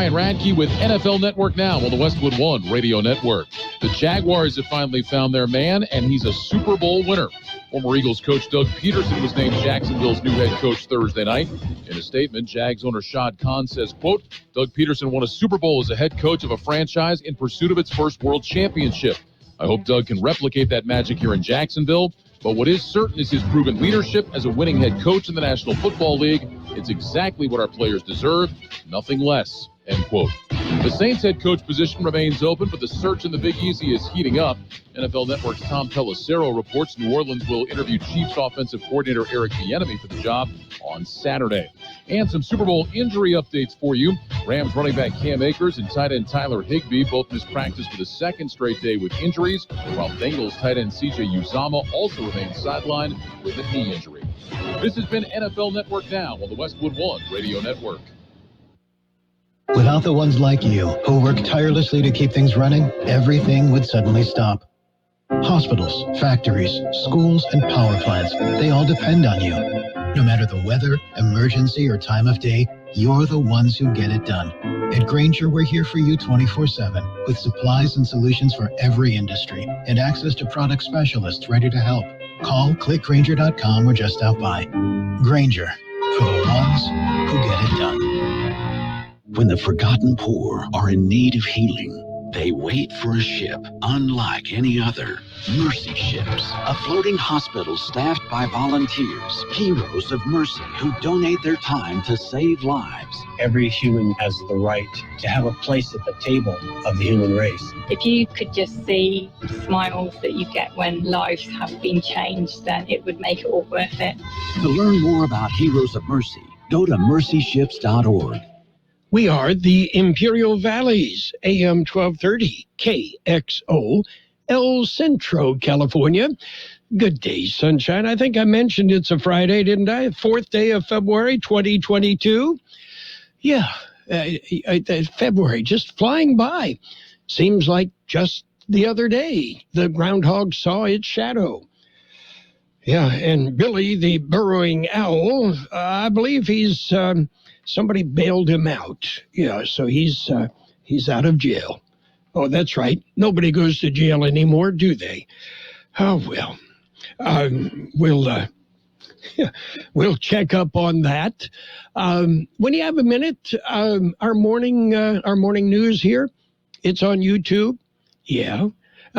Brian Radke with NFL Network Now on the Westwood One Radio Network. The Jaguars have finally found their man, and he's a Super Bowl winner. Former Eagles coach Doug Peterson was named Jacksonville's new head coach Thursday night. In a statement, Jags owner Shad Khan says, quote, Doug Peterson won a Super Bowl as a head coach of a franchise in pursuit of its first world championship. I hope Doug can replicate that magic here in Jacksonville. But what is certain is his proven leadership as a winning head coach in the National Football League. It's exactly what our players deserve, nothing less, end quote. The Saints head coach position remains open, but the search in the Big Easy is heating up. NFL Network's Tom Pelissero reports New Orleans will interview Chiefs offensive coordinator Eric Bieniemy for the job on Saturday. And some Super Bowl injury updates for you. Rams running back Cam Akers and tight end Tyler Higbee both missed practice for the second straight day with injuries, while Bengals tight end CJ Uzomah also remains sidelined with a knee injury. This has been NFL Network Now on the Westwood One Radio Network. Without the ones like you, who work tirelessly to keep things running, everything would suddenly stop. Hospitals, factories, schools, and power plants, they all depend on you. No matter the weather, emergency, or time of day, you're the ones who get it done. At Grainger, we're here for you 24/7, with supplies and solutions for every industry, and access to product specialists ready to help. Call, click Grainger.com, or just stop by. Grainger, for the ones who get it done. When the forgotten poor are in need of healing, they wait for a ship unlike any other. Mercy Ships, a floating hospital staffed by volunteers, heroes of mercy who donate their time to save lives. Every human has the right to have a place at the table of the human race. If you could just see the smiles that you get when lives have been changed, then it would make it all worth it. To learn more about Heroes of Mercy, go to mercyships.org. We are the Imperial Valleys, AM 1230, KXO, El Centro, California. Good day, sunshine. I think I mentioned it's a Friday, didn't I? 4th day of February, 2022. Yeah, February just flying by. Seems like just the other day, the groundhog saw its shadow. Yeah, and Billy, the burrowing owl, I believe he's... somebody bailed him out. Yeah, so he's out of jail. Oh, that's right. Nobody goes to jail anymore, do they? Oh, well, we'll check up on that. When you have a minute, our morning news here, it's on YouTube. Yeah,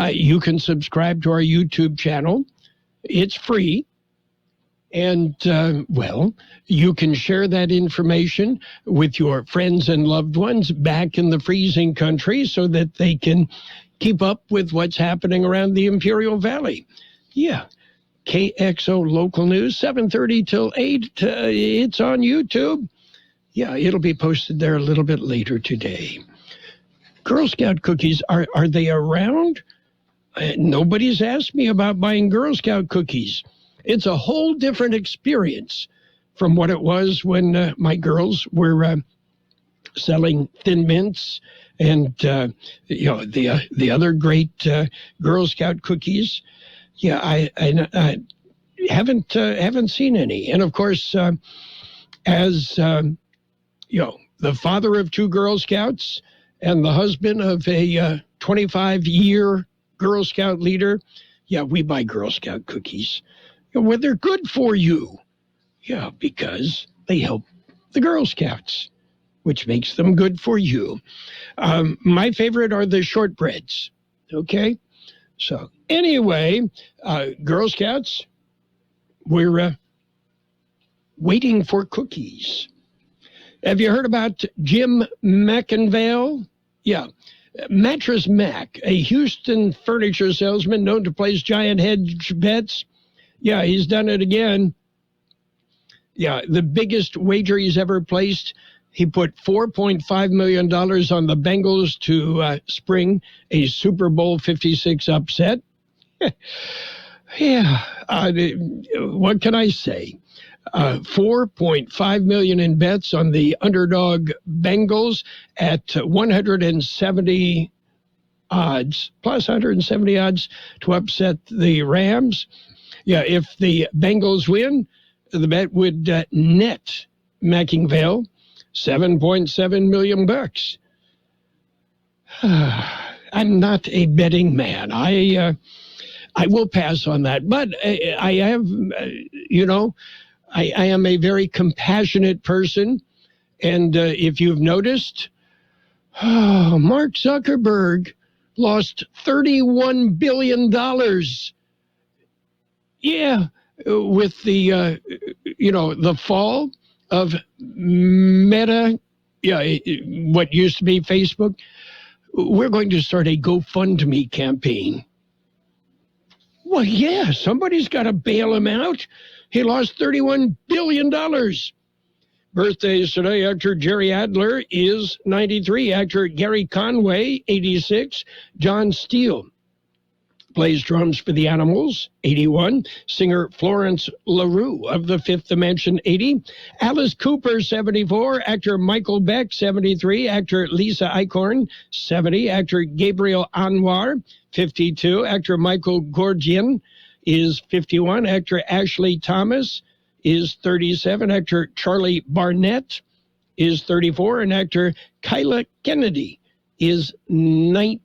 you can subscribe to our YouTube channel. It's free. And, you can share that information with your friends and loved ones back in the freezing country so that they can keep up with what's happening around the Imperial Valley. Yeah, KXO Local News, 7:30 till 8. It's on YouTube. Yeah, it'll be posted there a little bit later today. Girl Scout cookies, are they around? Nobody's asked me about buying Girl Scout cookies. It's a whole different experience from what it was when my girls were selling Thin Mints and the other great Girl Scout cookies. Yeah, I haven't seen any. And of course, as the father of 2 Girl Scouts and the husband of a 25-year Girl Scout leader, yeah, we buy Girl Scout cookies. Well, they're good for you. Yeah, because they help the Girl Scouts, which makes them good for you. My favorite are the shortbreads. Okay? So anyway, Girl Scouts, we're waiting for cookies. Have you heard about Jim McIngvale? Yeah. Mattress Mac, a Houston furniture salesman known to place giant hedge bets. Yeah, he's done it again. Yeah, the biggest wager he's ever placed. He put $4.5 million on the Bengals to spring a Super Bowl 56 upset. Yeah, what can I say? $4.5 million in bets on the underdog Bengals at 170 odds, plus 170 odds to upset the Rams. Yeah, if the Bengals win, the bet would net McIngvale $7.7 million. I'm not a betting man. I will pass on that. But I have, I am a very compassionate person. And if you've noticed, Mark Zuckerberg lost $31 billion. Yeah, with the, the fall of Meta, what used to be Facebook. We're going to start a GoFundMe campaign. Well, yeah, somebody's got to bail him out. He lost $31 billion. Birthdays today, actor Jerry Adler is 93. Actor Gary Conway, 86. Don Steele plays drums for the Animals, 81. Singer Florence LaRue of the Fifth Dimension, 80. Alice Cooper, 74. Actor Michael Beck, 73. Actor Lisa Eichhorn, 70. Actor Gabriel Anwar, 52. Actor Michael Gorgian is 51. Actor Ashley Thomas is 37. Actor Charlie Barnett is 34. And actor Kyla Kennedy is 19.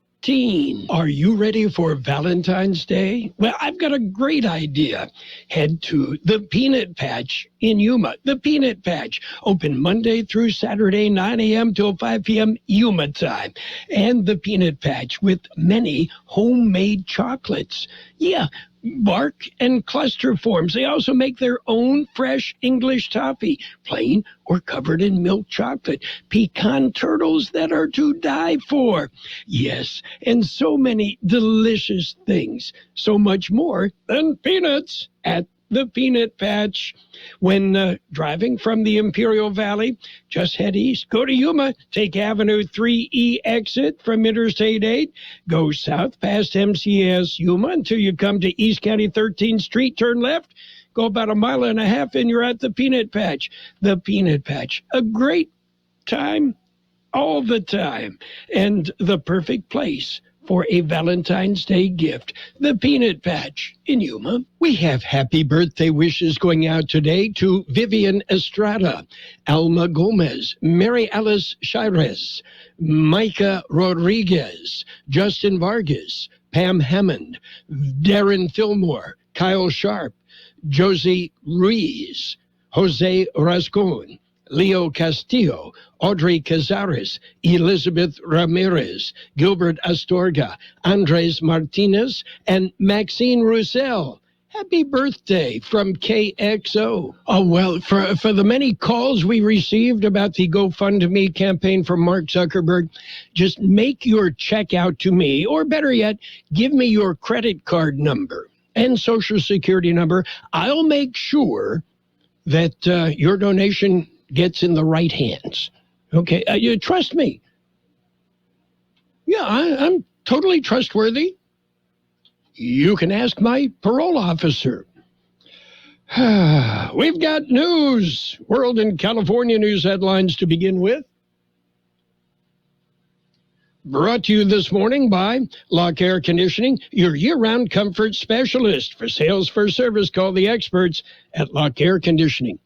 Are you ready for Valentine's Day? Well, I've got a great idea. Head to the Peanut Patch in Yuma. The Peanut Patch, open Monday through Saturday, 9 a.m. till 5 p.m. Yuma time. And the Peanut Patch with many homemade chocolates. Yeah, bark and cluster forms. They also make their own fresh English toffee, plain or covered in milk chocolate, pecan turtles that are to die for. Yes, and so many delicious things. So much more than peanuts at the Peanut Patch. When driving from the Imperial Valley, just head east. Go to Yuma. Take Avenue 3E exit from Interstate 8. Go south past MCS Yuma until you come to East County 13th Street. Turn left. Go about a mile and a half and you're at the Peanut Patch. The Peanut Patch. A great time all the time. And the perfect place for a Valentine's Day gift. The Peanut Patch in Yuma. We have happy birthday wishes going out today to Vivian Estrada, Alma Gomez, Mary Alice Shires, Micah Rodriguez, Justin Vargas, Pam Hammond, Darren Fillmore, Kyle Sharp, Josie Ruiz, Jose Rascon, Leo Castillo, Audrey Cazares, Elizabeth Ramirez, Gilbert Astorga, Andres Martinez, and Maxine Roussel. Happy birthday from KXO. Oh, well, for the many calls we received about the GoFundMe campaign from Mark Zuckerberg, just make your check out to me, or better yet, give me your credit card number and Social Security number. I'll make sure that your donation gets in the right hands. Okay, you trust me. Yeah, I'm totally trustworthy. You can ask my parole officer. We've got news. World and California news headlines to begin with. Brought to you this morning by Lock Air Conditioning, your year-round comfort specialist. For sales, for service, call the experts at Lock Air Conditioning.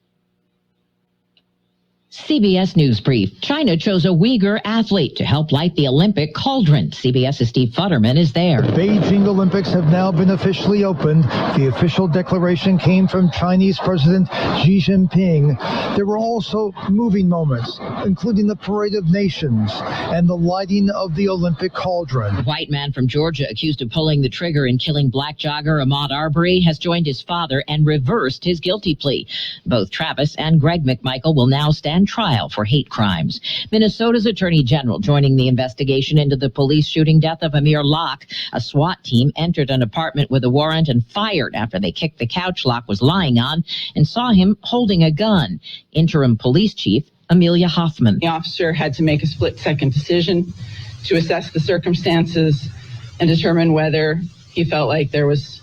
CBS News Brief. China chose a Uyghur athlete to help light the Olympic cauldron. CBS's Steve Futterman is there. The Beijing Olympics have now been officially opened. The official declaration came from Chinese President Xi Jinping. There were also moving moments, including the Parade of Nations and the lighting of the Olympic cauldron. A white man from Georgia accused of pulling the trigger in killing black jogger Ahmaud Arbery has joined his father and reversed his guilty plea. Both Travis and Greg McMichael will now stand trial for hate crimes. Minnesota's Attorney General joining the investigation into the police shooting death of Amir Locke. A SWAT team entered an apartment with a warrant and fired after they kicked the couch Locke was lying on and saw him holding a gun. Interim Police Chief Amelia Hoffman. The officer had to make a split-second decision to assess the circumstances and determine whether he felt like there was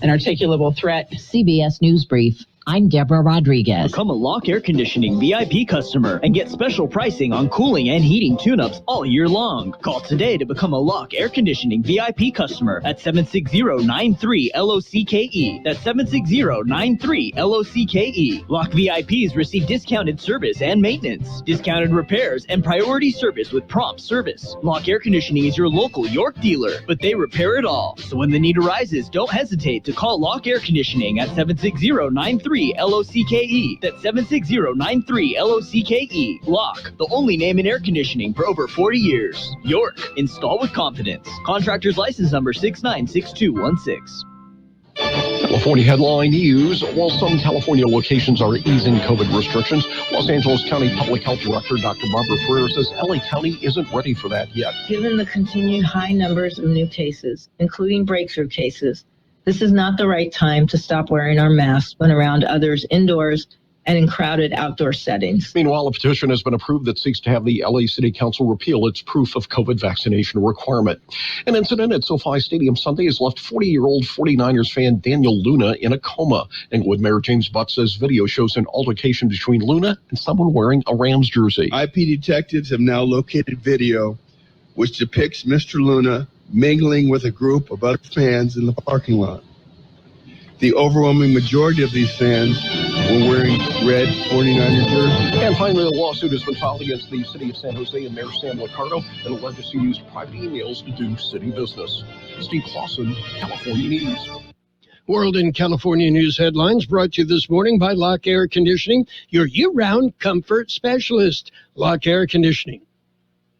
an articulable threat. CBS News Brief. I'm Deborah Rodriguez. Become a Lock Air Conditioning VIP customer and get special pricing on cooling and heating tune-ups all year long. Call today to become a Lock Air Conditioning VIP customer at 760-93-LOCKE. That's 760-93-LOCKE. Lock VIPs receive discounted service and maintenance, discounted repairs, and priority service with prompt service. Lock Air Conditioning is your local York dealer, but they repair it all. So when the need arises, don't hesitate to call Lock Air Conditioning at 760-93-LOCKE. That's 760-93-LOCKE. Lock, the only name in air conditioning for over 40 years. York, install with confidence. Contractor's license number 696216. California headline news. While some California locations are easing COVID restrictions, Los Angeles County Public Health Director Dr. Barbara Freer says LA County isn't ready for that yet. Given the continued high numbers of new cases, including breakthrough cases, this is not the right time to stop wearing our masks when around others indoors and in crowded outdoor settings. Meanwhile, a petition has been approved that seeks to have the LA City Council repeal its proof of COVID vaccination requirement. An incident at SoFi Stadium Sunday has left 40-year-old 49ers fan Daniel Luna in a coma. Inglewood Mayor James Butt says video shows an altercation between Luna and someone wearing a Rams jersey. IP detectives have now located video which depicts Mr. Luna mingling with a group of other fans in the parking lot. The overwhelming majority of these fans were wearing red 49er jerseys. And finally, a lawsuit has been filed against the city of San Jose and Mayor Sam Liccardo that alleges he used private emails to do city business. Steve Clausen, California News. World and California News headlines brought to you this morning by Lock Air Conditioning, your year-round comfort specialist. Lock Air Conditioning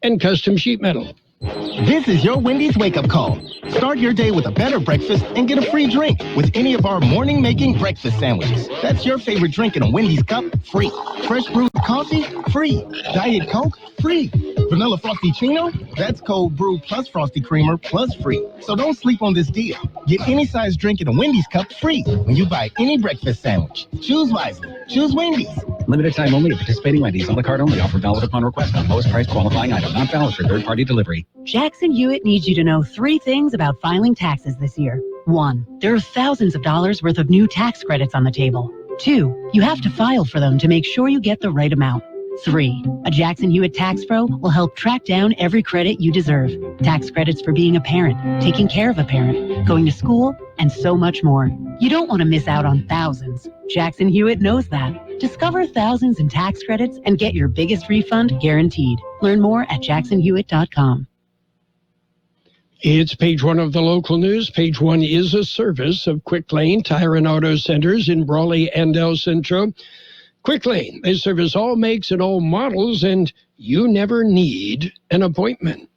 and Custom Sheet Metal. This is your Wendy's wake-up call. Start your day with a better breakfast and get a free drink with any of our morning-making breakfast sandwiches. That's your favorite drink in a Wendy's cup, free. Fresh brewed coffee, free. Diet Coke, free. Vanilla Frosty Chino, that's cold brew plus Frosty Creamer plus free. So don't sleep on this deal. Get any size drink in a Wendy's cup free when you buy any breakfast sandwich. Choose wisely. Choose Wendy's. Limited time only to participating Wendy's. On the card only. Offer valid upon request on lowest price qualifying item. Not valid for third-party delivery. Jackson Hewitt needs you to know 3 things about filing taxes this year. 1, there are thousands of dollars worth of new tax credits on the table. 2, you have to file for them to make sure you get the right amount. 3, a Jackson Hewitt Tax Pro will help track down every credit you deserve. Tax credits for being a parent, taking care of a parent, going to school, and so much more. You don't want to miss out on thousands. Jackson Hewitt knows that. Discover thousands in tax credits and get your biggest refund guaranteed. Learn more at jacksonhewitt.com. It's page 1 of the local news. Page 1 is a service of Quick Lane Tire and Auto Centers in Brawley and El Centro. Quick Lane, they service all makes and all models, and you never need an appointment.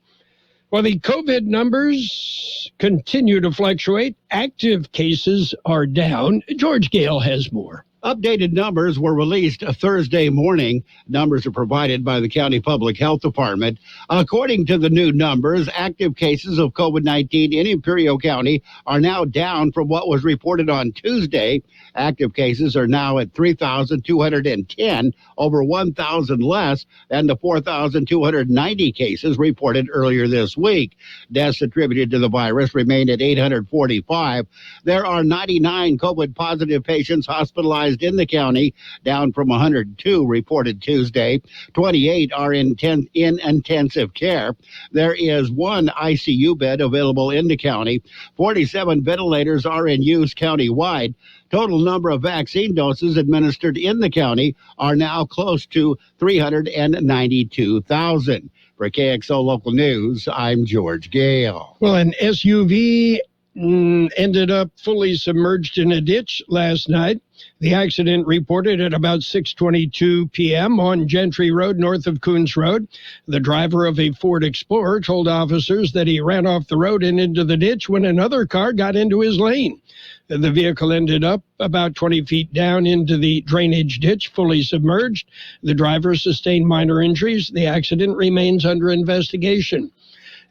While the COVID numbers continue to fluctuate, active cases are down. George Gale has more. Updated numbers were released Thursday morning. Numbers are provided by the County Public Health Department. According to the new numbers, active cases of COVID-19 in Imperial County are now down from what was reported on Tuesday. Active cases are now at 3,210, over 1,000 less than the 4,290 cases reported earlier this week. Deaths attributed to the virus remain at 845. There are 99 COVID-positive patients hospitalized in the county, down from 102 reported Tuesday. 28 are in intensive care. There is 1 ICU bed available in the county. 47 ventilators are in use countywide. Total number of vaccine doses administered in the county are now close to 392,000. For KXO Local News, I'm George Gale. Well, an SUV ended up fully submerged in a ditch last night. The accident reported at about 6:22 p.m. on Gentry Road, north of Coons Road. The driver of a Ford Explorer told officers that he ran off the road and into the ditch when another car got into his lane. The vehicle ended up about 20 feet down into the drainage ditch, fully submerged. The driver sustained minor injuries. The accident remains under investigation.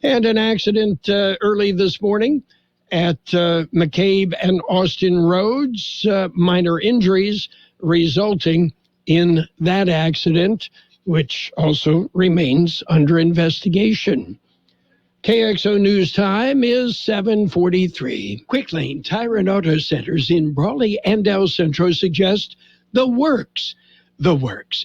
And an accident early this morning at McCabe and Austin Roads, minor injuries resulting in that accident, which also remains under investigation. KXO News Time is 7:43. Quick Lane Tire and Auto Centers in Brawley and El Centro suggest the works,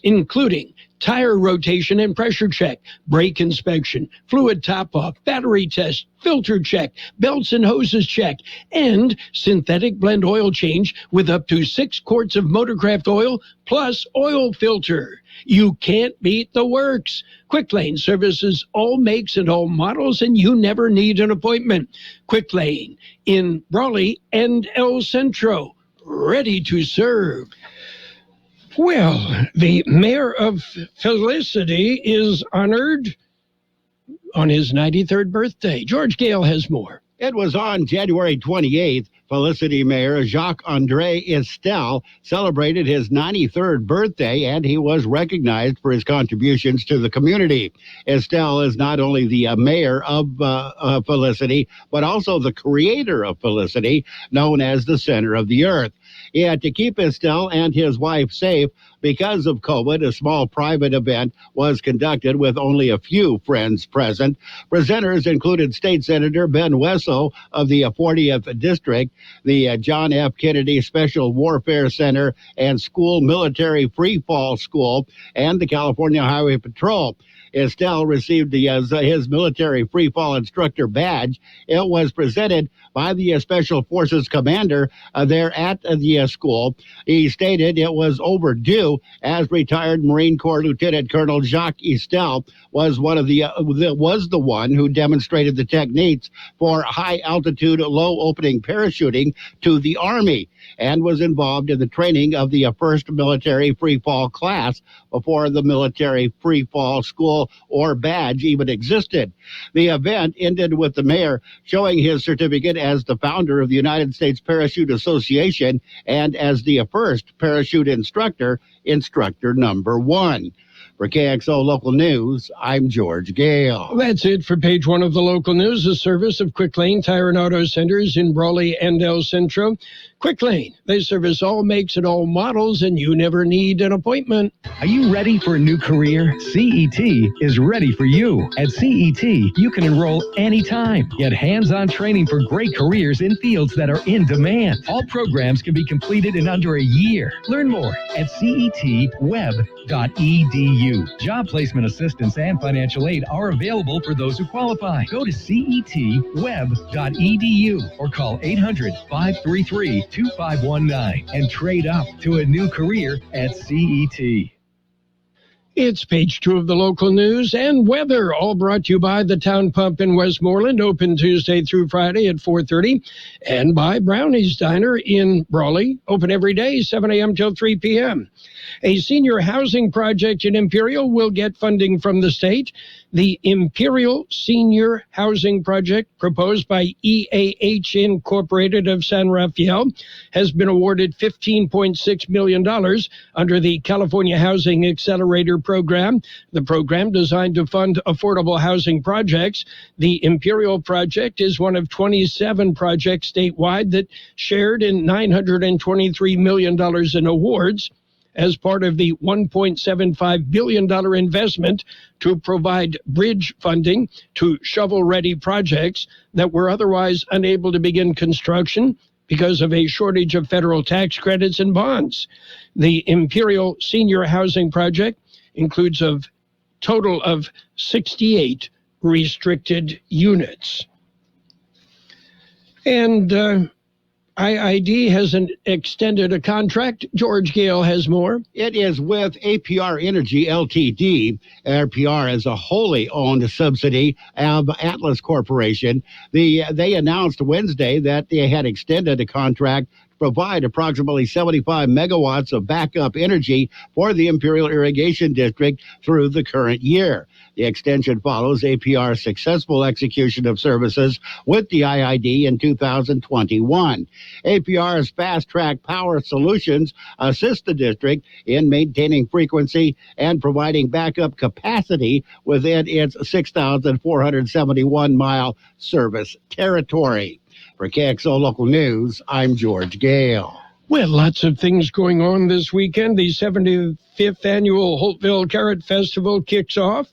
including tire rotation and pressure check, brake inspection, fluid top-off, battery test, filter check, belts and hoses check, and synthetic blend oil change with up to 6 quarts of Motorcraft oil plus oil filter. You can't beat the works. Quick Lane services all makes and all models, and you never need an appointment. Quick Lane in Brawley and El Centro, ready to serve. Well, the mayor of Felicity is honored on his 93rd birthday. George Gale has more. It was on January 28th. Felicity Mayor Jacques-André Estelle celebrated his 93rd birthday, and he was recognized for his contributions to the community. Estelle is not only the mayor of Felicity, but also the creator of Felicity, known as the center of the earth. He had to keep Estelle and his wife safe. Because of COVID, a small private event was conducted with only a few friends present. Presenters included State Senator Ben Wessel of the 40th District, the John F. Kennedy Special Warfare Center and School Military Free Fall School, and the California Highway Patrol. Estelle received his military free fall instructor badge. It was presented by the Special Forces commander there at the school. He stated it was overdue, as retired Marine Corps Lieutenant Colonel Jacques Estelle was the one who demonstrated the techniques for high altitude, low opening parachuting to the Army, and was involved in the training of the first military free fall class before the military free fall school or badge even existed. The event ended with the mayor showing his certificate as the founder of the United States Parachute Association and as the first parachute instructor number 1. For KXO Local News, I'm George Gale. That's it for page 1 of the local news, a service of Quick Lane Tire and Auto Centers in Brawley and El Centro. Quick Lane, they service all makes and all models, and you never need an appointment. Are you ready for a new career? CET is ready for you. At CET, you can enroll anytime. Get hands-on training for great careers in fields that are in demand. All programs can be completed in under a year. Learn more at cetweb.edu. Job placement assistance and financial aid are available for those who qualify. Go to cetweb.edu or call 800-533-2519 and trade up to a new career at CET. It's page 2 of the local news and weather, all brought to you by the Town Pump in Westmoreland, open Tuesday through Friday at 4:30, and by Brownie's Diner in Brawley, open every day, 7 a.m. till 3 p.m. A senior housing project in Imperial will get funding from the state. The Imperial Senior Housing Project, proposed by EAH Incorporated of San Rafael, has been awarded $15.6 million under the California Housing Accelerator Program. The program designed to fund affordable housing projects. The Imperial Project is one of 27 projects statewide that shared in $923 million in awards as part of the $1.75 billion investment to provide bridge funding to shovel-ready projects that were otherwise unable to begin construction because of a shortage of federal tax credits and bonds. The Imperial Senior Housing Project includes a total of 68 restricted units. And IID has extended a contract. George Gale has more. It is with APR Energy Ltd. APR is a wholly owned subsidy of Atlas Corporation. They announced Wednesday that they had extended a contract to provide approximately 75 megawatts of backup energy for the Imperial Irrigation District through the current year. The extension follows APR's successful execution of services with the IID in 2021. APR's fast-track power solutions assist the district in maintaining frequency and providing backup capacity within its 6,471-mile service territory. For KXO Local News, I'm George Gale. Well, lots of things going on this weekend. The 75th annual Holtville Carrot Festival kicks off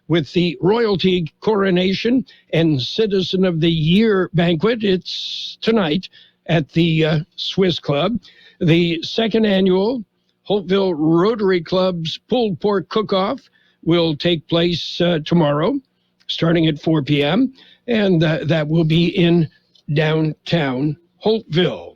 with the Royalty Coronation and Citizen of the Year banquet. It's tonight at the Swiss Club. The second annual Holtville Rotary Club's pulled pork cook-off will take place tomorrow, starting at 4 p.m., and that will be in downtown Holtville.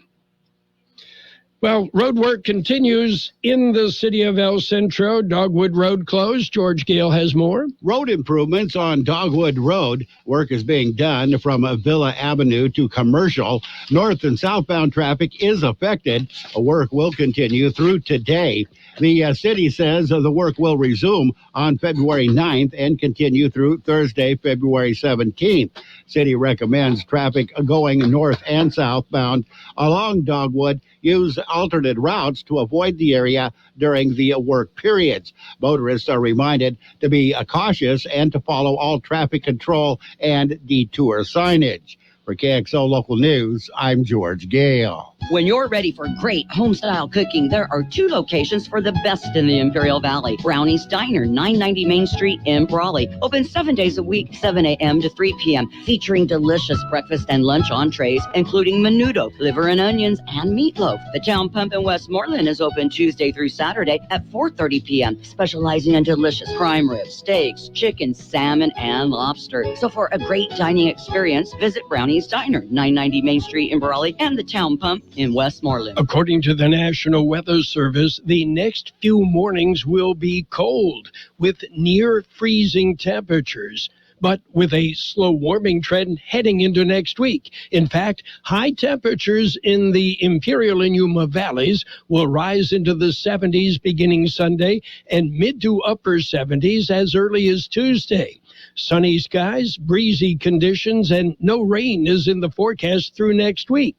Well, road work continues in the city of El Centro. Dogwood Road closed. George Gale has more. Road improvements on Dogwood Road. Work is being done from Villa Avenue to Commercial. North and southbound traffic is affected. Work will continue through today. The city says the work will resume on February 9th and continue through Thursday, February 17th. City recommends traffic going north and southbound along Dogwood use alternate routes to avoid the area during the work periods. Motorists are reminded to be cautious and to follow all traffic control and detour signage. For KXO Local News, I'm George Gale. When you're ready for great home-style cooking, there are two locations for the best in the Imperial Valley. Brownie's Diner, 990 Main Street in Brawley. Open 7 days a week, 7 a.m. to 3 p.m., featuring delicious breakfast and lunch entrees, including menudo, liver and onions, and meatloaf. The Town Pump in Westmoreland is open Tuesday through Saturday at 4:30 p.m., specializing in delicious prime rib, steaks, chicken, salmon, and lobster. So for a great dining experience, visit Brownie's Diner, 990 Main Street in Brawley, and the Town Pump in Westmoreland. According to the National Weather Service, the next few mornings will be cold with near freezing temperatures, but with a slow warming trend heading into next week. In fact, high temperatures in the Imperial and Yuma valleys will rise into the 70s beginning Sunday and mid to upper 70s as early as Tuesday. Sunny skies, breezy conditions, and no rain is in the forecast through next week.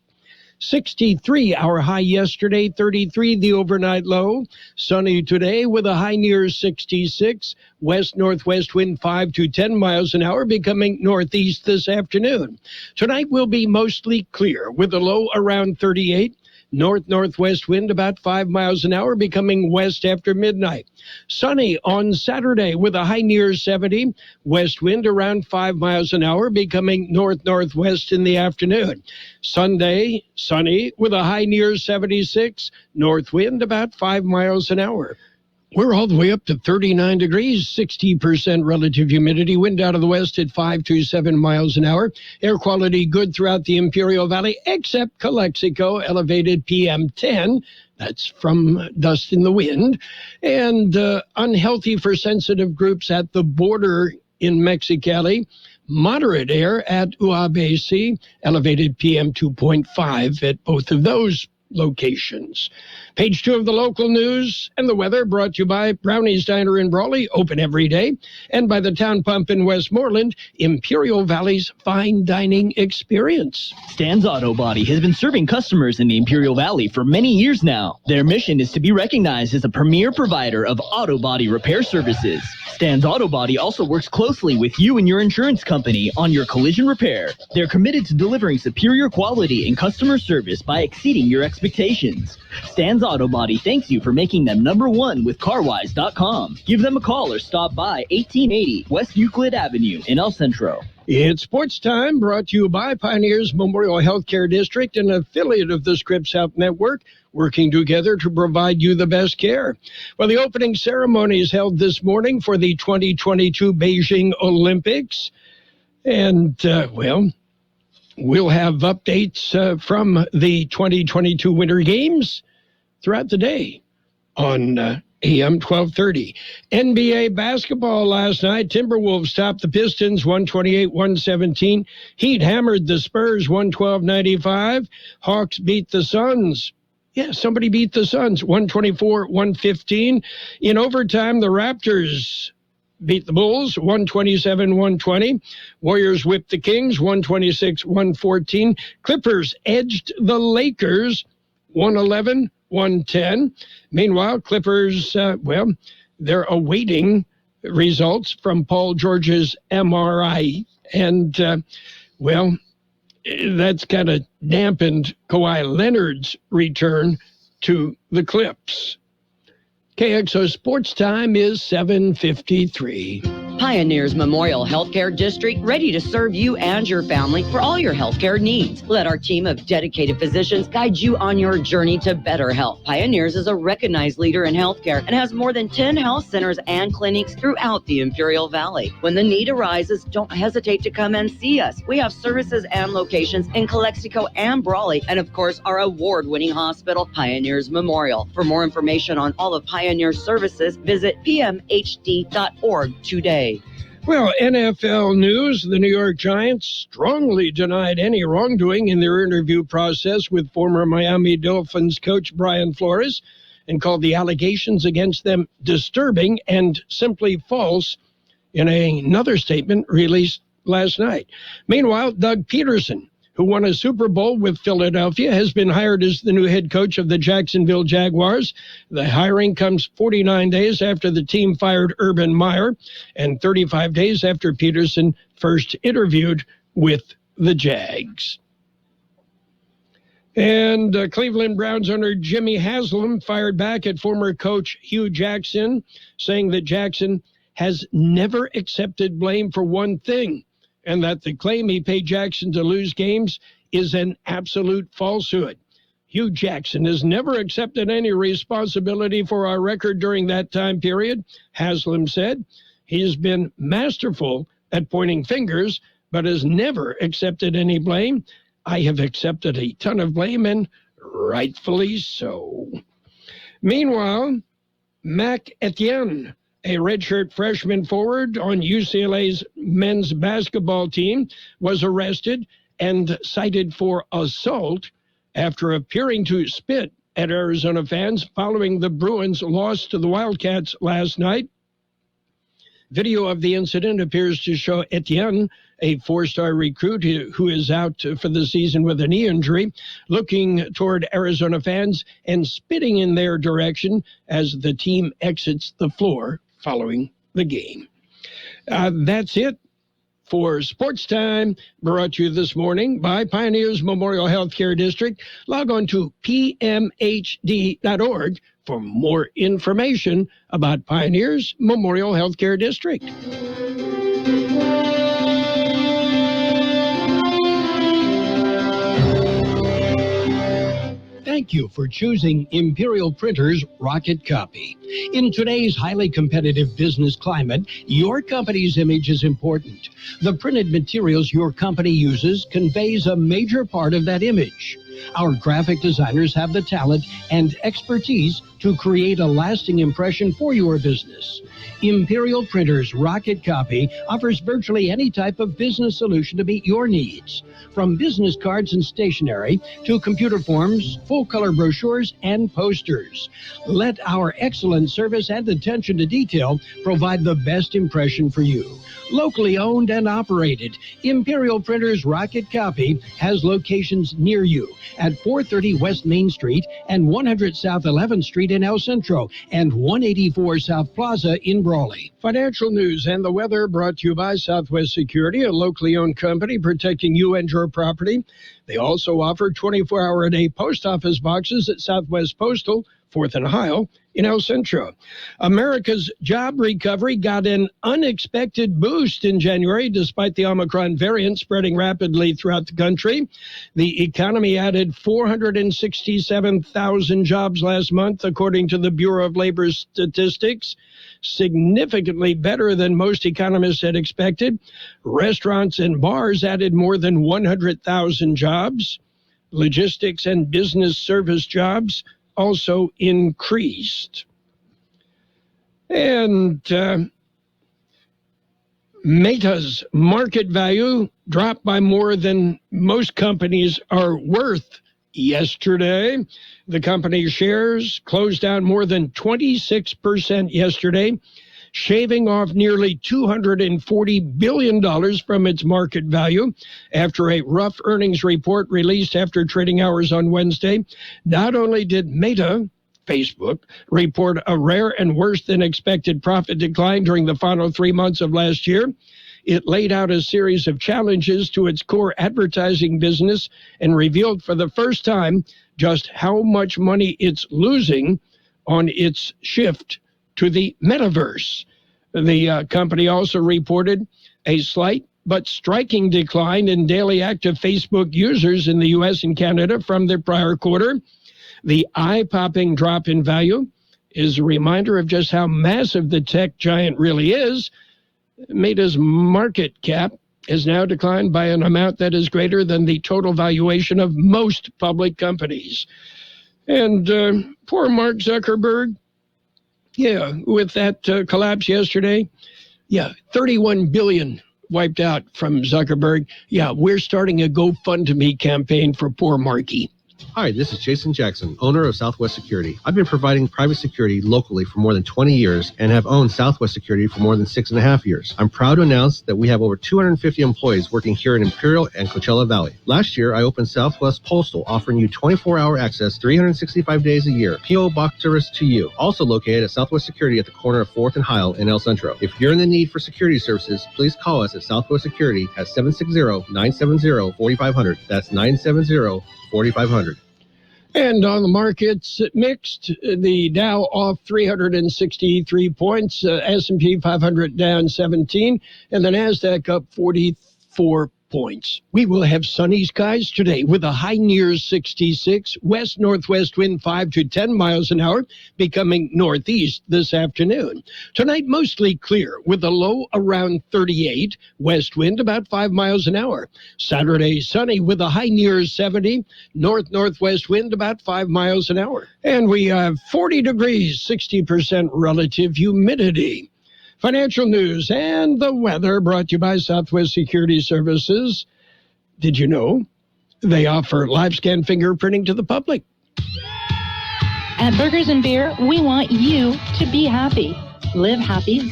63 our high yesterday, 33 the overnight low. Sunny today with a high near 66. West-northwest wind 5 to 10 miles an hour, becoming northeast this afternoon. Tonight will be mostly clear with a low around 38. North-northwest wind about 5 miles an hour, becoming west after midnight. Sunny on Saturday with a high near 70. West wind around 5 miles an hour, becoming north-northwest in the afternoon. Sunday, sunny with a high near 76. North wind about 5 miles an hour. We're all the way up to 39 degrees, 60% relative humidity, wind out of the west at 5 to 7 miles an hour. Air quality good throughout the Imperial Valley, except Calexico, elevated PM 10. That's from dust in the wind. And unhealthy for sensitive groups at the border in Mexicali. Moderate air at UABC, elevated PM 2.5 at both of those locations. Page 2 of the local news and the weather brought to you by Brownie's Diner in Brawley, open every day, and by the Town Pump in Westmoreland, Imperial Valley's fine dining experience. Stan's Auto Body has been serving customers in the Imperial Valley for many years now. Their mission is to be recognized as a premier provider of auto body repair services. Stan's Auto Body also works closely with you and your insurance company on your collision repair. They're committed to delivering superior quality and customer service by exceeding your expectations. Stan's Auto Body thanks you for making them #1 with CarWise.com. Give them a call or stop by 1880 West Euclid Avenue in El Centro. It's Sports Time, brought to you by Pioneers Memorial Healthcare District, an affiliate of the Scripps Health Network, working together to provide you the best care. Well, the opening ceremony is held this morning for the 2022 Beijing Olympics. And, we'll have updates from the 2022 Winter Games throughout the day on AM 1230. NBA basketball last night. Timberwolves topped the Pistons 128-117. Heat hammered the Spurs 112-95. Hawks beat the Suns. Yeah, somebody beat the Suns 124-115. In overtime, the Raptors beat the Bulls 127-120. Warriors whipped the Kings 126-114. Clippers edged the Lakers 111-110. Meanwhile, Clippers, they're awaiting results from Paul George's MRI. And, that's kind of dampened Kawhi Leonard's return to the Clips. KXO Sports Time is 7:53. Pioneers Memorial Healthcare District, ready to serve you and your family for all your healthcare needs. Let our team of dedicated physicians guide you on your journey to better health. Pioneers is a recognized leader in healthcare and has more than 10 health centers and clinics throughout the Imperial Valley. When the need arises, don't hesitate to come and see us. We have services and locations in Calexico and Brawley, and of course, our award-winning hospital, Pioneers Memorial. For more information on all of Pioneer's services, visit pmhd.org today. Well, NFL news, the New York Giants strongly denied any wrongdoing in their interview process with former Miami Dolphins coach Brian Flores and called the allegations against them disturbing and simply false in another statement released last night. Meanwhile, Doug Peterson, who won a Super Bowl with Philadelphia, has been hired as the new head coach of the Jacksonville Jaguars. The hiring comes 49 days after the team fired Urban Meyer and 35 days after Peterson first interviewed with the Jags. And Cleveland Browns owner Jimmy Haslam fired back at former coach Hugh Jackson, saying that Jackson has never accepted blame for one thing, and that the claim he paid Jackson to lose games is an absolute falsehood. Hugh Jackson has never accepted any responsibility for our record during that time period, Haslam said. He has been masterful at pointing fingers, but has never accepted any blame. I have accepted a ton of blame, and rightfully so. Meanwhile, Mac Etienne, a redshirt freshman forward on UCLA's men's basketball team, was arrested and cited for assault after appearing to spit at Arizona fans following the Bruins' loss to the Wildcats last night. Video of the incident appears to show Etienne, a four-star recruit who is out for the season with a knee injury, looking toward Arizona fans and spitting in their direction as the team exits the floor following the game. That's it for Sports Time, brought to you this morning by Pioneers Memorial Healthcare District. Log on to pmhd.org for more information about Pioneers Memorial Healthcare District. Thank you for choosing Imperial Printers Rocket Copy. In today's highly competitive business climate, your company's image is important. The printed materials your company uses conveys a major part of that image. Our graphic designers have the talent and expertise to create a lasting impression for your business. Imperial Printers Rocket Copy offers virtually any type of business solution to meet your needs, from business cards and stationery to computer forms, full-color brochures, and posters. Let our excellent service and attention to detail provide the best impression for you. Locally owned and operated, Imperial Printers Rocket Copy has locations near you at 430 West Main Street and 100 South 11th Street in El Centro and 184 South Plaza in Brawley. Financial news and the weather brought to you by Southwest Security, a locally owned company protecting you and your property. They also offer 24-hour-a-day post office boxes at Southwest Postal, 4th and Ohio, in El Centro. America's job recovery got an unexpected boost in January despite the Omicron variant spreading rapidly throughout the country. The economy added 467,000 jobs last month, according to the Bureau of Labor Statistics, significantly better than most economists had expected. Restaurants and bars added more than 100,000 jobs. Logistics and business service jobs also increased. And Meta's market value dropped by more than most companies are worth yesterday. The company's shares closed down more than 26% yesterday, shaving off nearly $240 billion from its market value after a rough earnings report released after trading hours on Wednesday. Not only did Meta, Facebook, report a rare and worse than expected profit decline during the final 3 months of last year, it laid out a series of challenges to its core advertising business and revealed for the first time just how much money it's losing on its shift to the metaverse. The company also reported a slight but striking decline in daily active Facebook users in the U.S. and Canada from the prior quarter. The eye-popping drop in value is a reminder of just how massive the tech giant really is. Meta's market cap has now declined by an amount that is greater than the total valuation of most public companies. And poor Mark Zuckerberg, with that collapse yesterday, 31 billion wiped out from Zuckerberg. We're starting a GoFundMe campaign for poor Marky. Hi, this is Jason Jackson, owner of Southwest Security. I've been providing private security locally for more than 20 years and have owned Southwest Security for more than 6.5 years. I'm proud to announce that we have over 250 employees working here in Imperial and Coachella Valley. Last year, I opened Southwest Postal, offering you 24-hour access 365 days a year. P.O. Box service to you. Also located at Southwest Security at the corner of 4th and Heil in El Centro. If you're in the need for security services, please call us at Southwest Security at 760-970-4500. That's 970-4500. And on the markets, mixed. The Dow off 363 points, S&P 500 down 17, and the NASDAQ up 44 points. We will have sunny skies today with a high near 66, west-northwest wind 5 to 10 miles an hour, becoming northeast this afternoon. Tonight, mostly clear with a low around 38, west wind about 5 miles an hour. Saturday, sunny with a high near 70, north-northwest wind about 5 miles an hour. And we have 40 degrees, 60% relative humidity. Financial news and the weather brought to you by Southwest Security Services. Did you know they offer live scan fingerprinting to the public? At Burgers and Beer, we want you to be happy, live happy,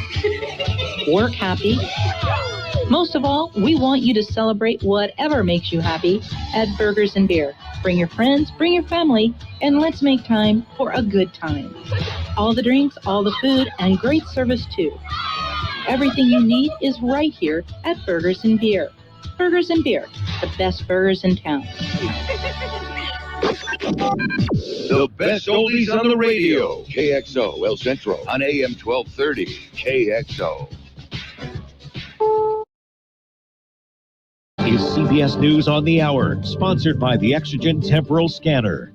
work happy. Most of all, we want you to celebrate whatever makes you happy at Burgers and Beer. Bring your friends, bring your family, and let's make time for a good time. All the drinks, all the food, and great service too. Everything you need is right here at Burgers and Beer. Burgers and Beer, the best burgers in town. The best oldies on the radio. KXO El Centro on AM 1230. KXO. Is CBS News on the Hour, sponsored by the Exogen Temporal Scanner.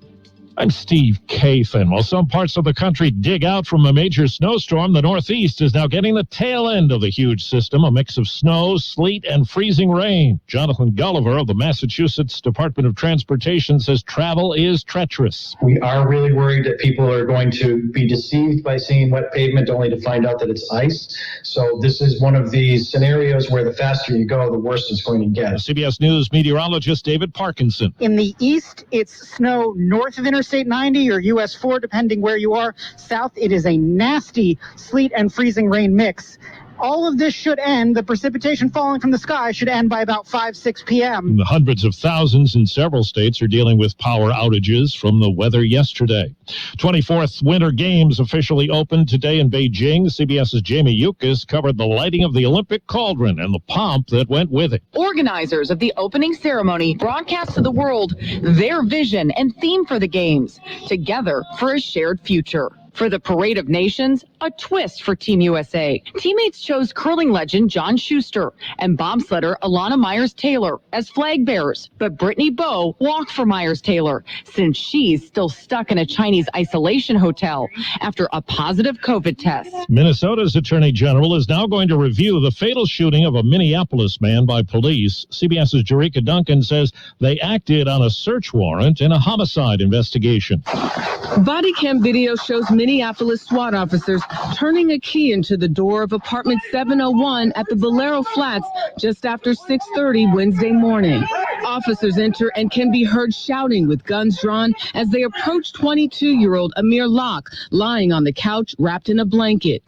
I'm Steve Kathan. While some parts of the country dig out from a major snowstorm, the Northeast is now getting the tail end of the huge system, a mix of snow, sleet, and freezing rain. Jonathan Gulliver of the Massachusetts Department of Transportation says travel is treacherous. We are really worried that people are going to be deceived by seeing wet pavement only to find out that it's ice. So this is one of these scenarios where the faster you go, the worse it's going to get. CBS News meteorologist David Parkinson. In the east, it's snow north of Interstate 90 or US 4, depending where you are. South, it is a nasty sleet and freezing rain mix. All of this should end. The precipitation falling from the sky should end by about 6 p.m. The hundreds of thousands in several states are dealing with power outages from the weather yesterday. 24th Winter Games officially opened today in Beijing. CBS's Jamie Yukas covered the lighting of the Olympic cauldron and the pomp that went with it. Organizers of the opening ceremony broadcast to the world their vision and theme for the Games, Together for a Shared Future. For the Parade of Nations, a twist for Team USA. Teammates chose curling legend John Schuster and bobsledder Alana Myers-Taylor as flag bearers, but Brittany Bowe walked for Myers-Taylor since she's still stuck in a Chinese isolation hotel after a positive COVID test. Minnesota's Attorney General is now going to review the fatal shooting of a Minneapolis man by police. CBS's Jerika Duncan says they acted on a search warrant in a homicide investigation. Body cam video shows Minneapolis SWAT officers turning a key into the door of apartment 701 at the Valero Flats just after 6:30 Wednesday morning. Officers enter and can be heard shouting with guns drawn as they approach 22-year-old Amir Locke lying on the couch wrapped in a blanket.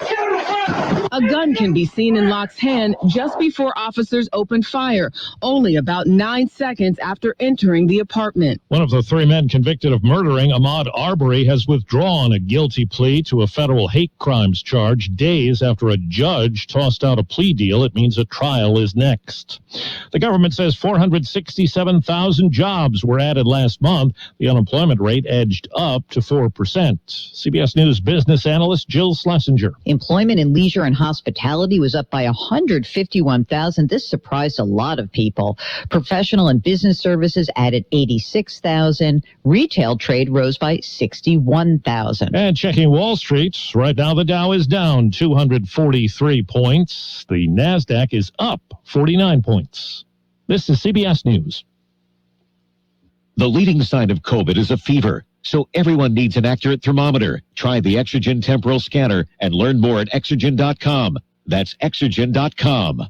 A gun can be seen in Locke's hand just before officers opened fire, only about 9 seconds after entering the apartment. One of the three men convicted of murdering Ahmaud Arbery has withdrawn a guilty plea to a federal hate crimes charge days after a judge tossed out a plea deal. It means a trial is next. The government says 467,000 jobs were added last month. The unemployment rate edged up to 4%. CBS News business analyst Jill Schlesinger. Employment in leisure and hospitality was up by 151,000. This surprised a lot of people. Professional and business services added 86,000. Retail trade rose by 61,000. And checking Wall Street, right now the Dow is down 243 points. The NASDAQ is up 49 points. This is CBS News. The leading sign of COVID is a fever, so everyone needs an accurate thermometer. Try the Exogen temporal scanner and learn more at Exogen.com. That's Exogen.com.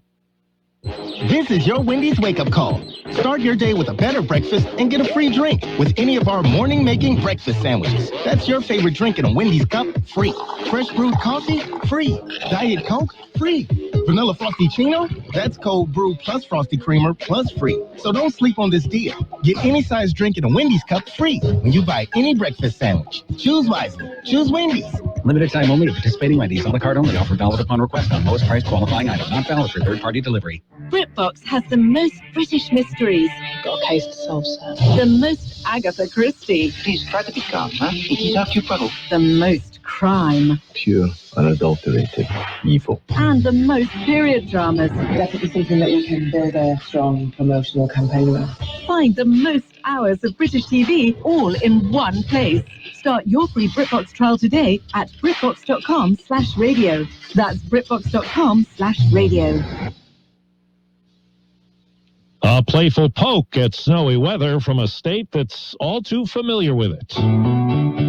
This is your Wendy's wake-up call. Start your day with a better breakfast and get a free drink with any of our morning-making breakfast sandwiches. That's your favorite drink in a Wendy's cup, free. Fresh brewed coffee, free. Diet Coke, free. Vanilla Frosty-Chino, that's cold brew plus Frosty Creamer plus free. So don't sleep on this deal. Get any size drink in a Wendy's cup free when you buy any breakfast sandwich. Choose wisely. Choose Wendy's. Limited time only to participating Wendy's. On the card only. Offer valid upon request on lowest price qualifying item. Not valid for third-party delivery. BritBox has the most British mysteries. Got a case to solve, sir. The most Agatha Christie. Please try to be calm, huh? It is after your trouble. The most crime. Pure, unadulterated evil. And the most period dramas. Definitely something that we can build a strong promotional campaign around. Find the most hours of British TV all in one place. Start your free BritBox trial today at BritBox.com/radio. That's BritBox.com/radio. A playful poke at snowy weather from a state that's all too familiar with it.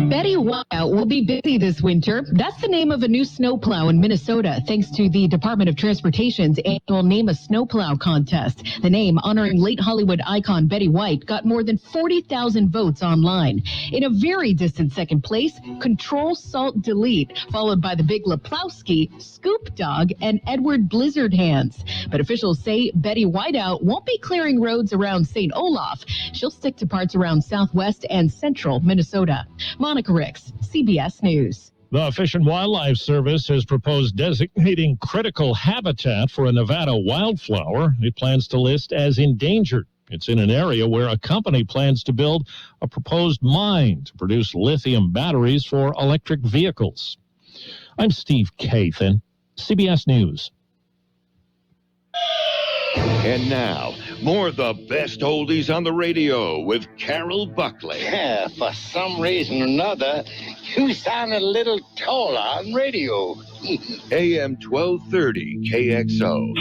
Betty Whiteout will be busy this winter. That's the name of a new snowplow in Minnesota, thanks to the Department of Transportation's annual Name a Snowplow contest. The name, honoring late Hollywood icon Betty White, got more than 40,000 votes online. In a very distant second place, Control Salt Delete, followed by the Big Leplowski, Scoop Dog, and Edward Blizzard Hands. But officials say Betty Whiteout won't be clearing roads around St. Olaf. She'll stick to parts around southwest and central Minnesota. Monica Ricks, CBS News. The Fish and Wildlife Service has proposed designating critical habitat for a Nevada wildflower it plans to list as endangered. It's in an area where a company plans to build a proposed mine to produce lithium batteries for electric vehicles. I'm Steve Kathan, CBS News. And now, more of the best oldies on the radio with Carroll Buckley. Yeah, for some reason or another, you sound a little taller on radio. AM 1230 KXO.